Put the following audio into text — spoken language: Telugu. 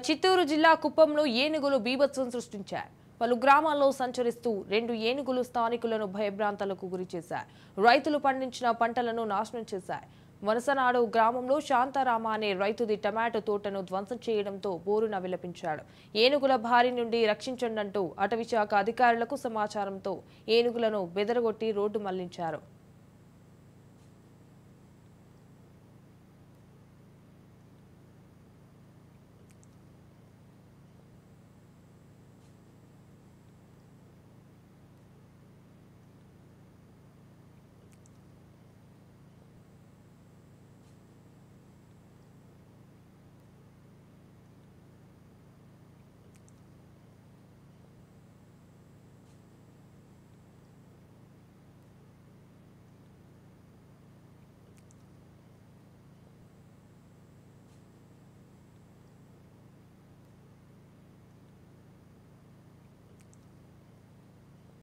చిత్తూరు జిల్లా కుప్పంలో ఏనుగులు బీభత్సం సృష్టించాయి. పలు గ్రామాల్లో సంచరిస్తూ 2 ఏనుగులు స్థానికులను భయభ్రాంతులకు గురిచేశాయి. రైతులు పండించిన పంటలను నాశనం చేశాయి. వనసనాడు గ్రామంలో శాంతారామ అనే రైతుది టమాటో తోటను ధ్వంసం చేయడంతో బోరున విలపించాడు. ఏనుగుల బారి నుండి రక్షించండంటూ అటవీశాఖ అధికారులకు సమాచారంతో ఏనుగులను బెదరగొట్టి రోడ్డు మళ్లించారు.